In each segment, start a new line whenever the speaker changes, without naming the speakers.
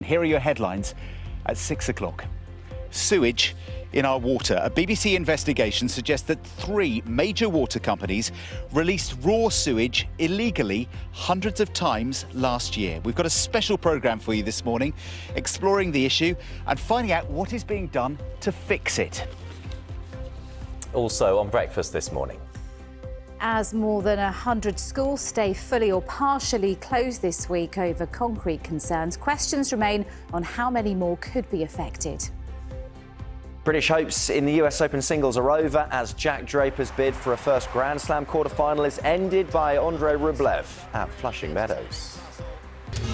here are your headlines at 6 o'clock. Sewage in our water. A BBC investigation suggests that 3 major water companies released raw sewage illegally hundreds of times last year. We've got a special programme for you this morning, exploring the issue and finding out what is being done to fix it.
Also on breakfast this morning.
As more than 100 schools stay fully or partially closed this week over concrete concerns, questions remain on how many more could be affected.
British hopes in the US Open singles are over as Jack Draper's bid for a first Grand Slam quarter-final is ended by Andrei Rublev at Flushing Meadows.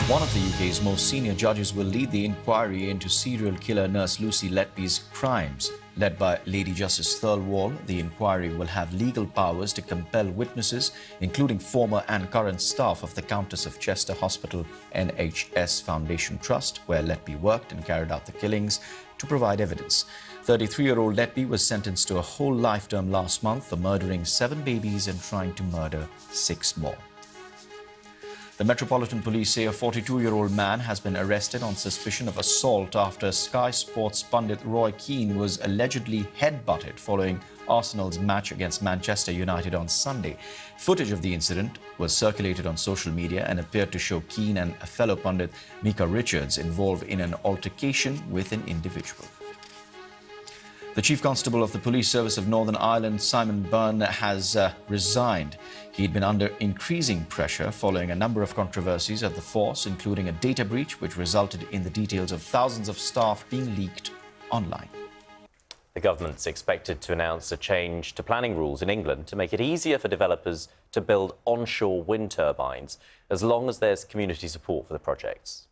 One of the UK's most senior judges will lead the inquiry into serial killer nurse Lucy Letby's crimes. Led by Lady Justice Thirlwall, the inquiry will have legal powers to compel witnesses, including former and current staff of the Countess of Chester Hospital NHS Foundation Trust, where Letby worked and carried out the killings, to provide evidence. 33-year-old Letby was sentenced to a whole life term last month for murdering 7 babies and trying to murder 6 more. The Metropolitan Police say a 42-year-old man has been arrested on suspicion of assault after Sky Sports pundit Roy Keane was allegedly headbutted following Arsenal's match against Manchester United on Sunday. Footage of the incident was circulated on social media and appeared to show Keane and a fellow pundit, Mika Richards, involved in an altercation with an individual. The Chief Constable of the Police Service of Northern Ireland, Simon Byrne, has resigned. He'd been under increasing pressure following a number of controversies at the force, including a data breach which resulted in the details of thousands of staff being leaked online.
The government's expected to announce a change to planning rules in England to make it easier for developers to build onshore wind turbines, as long as there's community support for the projects.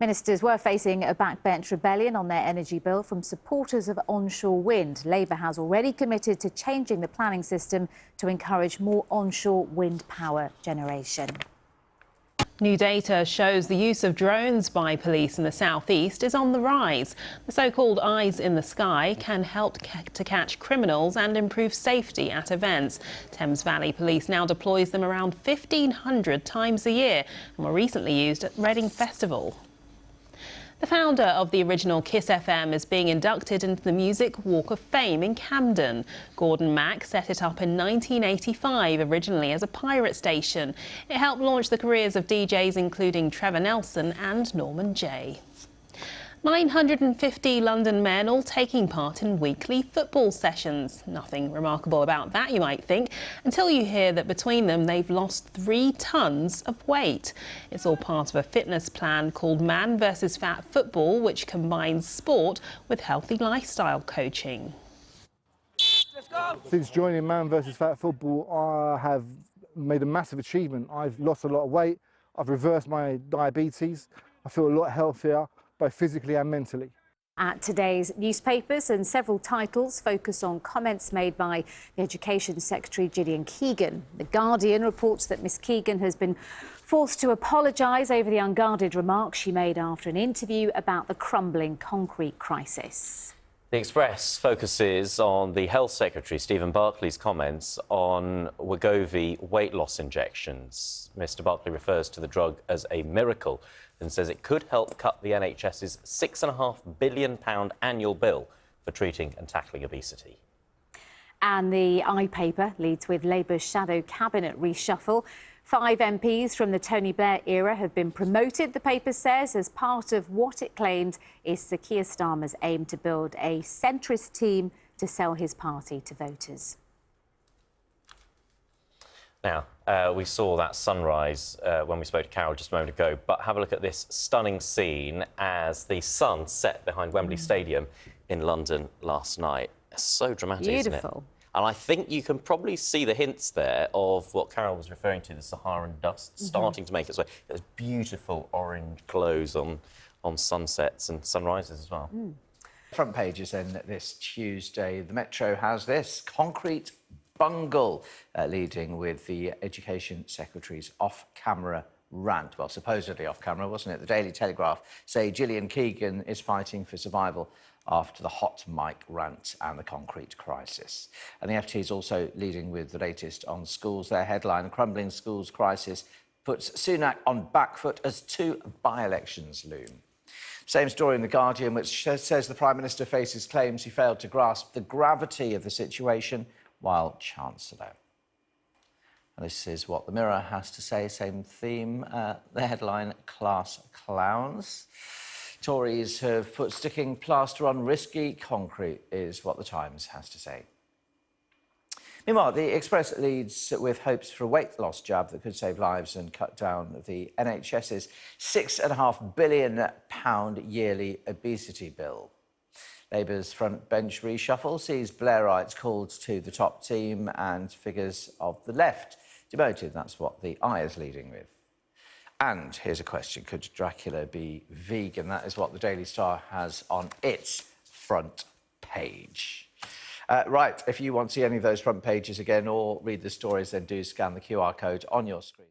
Ministers were facing a backbench rebellion on their energy bill from supporters of onshore wind. Labour has already committed to changing the planning system to encourage more onshore wind power generation.
New data shows the use of drones by police in the southeast is on the rise. The so-called eyes in the sky can help to catch criminals and improve safety at events. Thames Valley Police now deploys them around 1,500 times a year and were recently used at Reading Festival. The founder of the original Kiss FM is being inducted into the Music Walk of Fame in Camden. Gordon Mack set it up in 1985, originally as a pirate station. It helped launch the careers of DJs including Trevor Nelson and Norman Jay. 950 London men all taking part in weekly football sessions. Nothing remarkable about that, you might think, until you hear that between them they've lost 3 tons of weight. It's all part of a fitness plan called Man vs Fat Football, which combines sport with healthy lifestyle coaching.
Since joining Man vs Fat Football, I have made a massive achievement. I've lost a lot of weight, I've reversed my diabetes, I feel a lot healthier, both physically and mentally.
At today's newspapers, and several titles focus on comments made by the Education Secretary Gillian Keegan. The Guardian reports that Miss Keegan has been forced to apologise over the unguarded remarks she made after an interview about the crumbling concrete crisis.
The Express focuses on the Health Secretary, Stephen Barclay's comments on Wegovy weight loss injections. Mr Barclay refers to the drug as a miracle and says it could help cut the NHS's £6.5 billion annual bill for treating and tackling obesity.
And the iPaper leads with Labour's shadow cabinet reshuffle. 5 MPs from the Tony Blair era have been promoted, the paper says, as part of what it claims is Sir Keir Starmer's aim to build a centrist team to sell his party to voters.
Now, we saw that sunrise when we spoke to Carol just a moment ago, but have a look at this stunning scene as the sun set behind Wembley Stadium in London last night. It's so dramatic,
Beautiful.
isn't it? And I think you can probably see the hints there of what Carol was referring to, the Saharan dust starting to make its way. There's beautiful orange glows on sunsets and sunrises as well.
Front pages then this Tuesday. The Metro has this concrete bungle, leading with the Education Secretary's off-camera rant. Well, supposedly off-camera, wasn't it? The Daily Telegraph say Gillian Keegan is fighting for survival after the hot mic rant and the concrete crisis. And the FT is also leading with the latest on schools. Their headline, Crumbling Schools Crisis, puts Sunak on back foot as 2 by-elections loom. Same story in The Guardian, which says the Prime Minister faces claims he failed to grasp the gravity of the situation while Chancellor. This is what the Mirror has to say, same theme. The headline, Class Clowns. Tories have put sticking plaster on risky concrete, is what the Times has to say. Meanwhile, the Express leads with hopes for a weight loss jab that could save lives and cut down the NHS's £6.5 billion yearly obesity bill. Labour's front bench reshuffle sees Blairites called to the top team and figures of the left demoted. That's what the Eye is leading with. And here's a question: could Dracula be vegan? That is what the Daily Star has on its front page. Right, if you want to see any of those front pages again or read the stories, then do scan the QR code on your screen.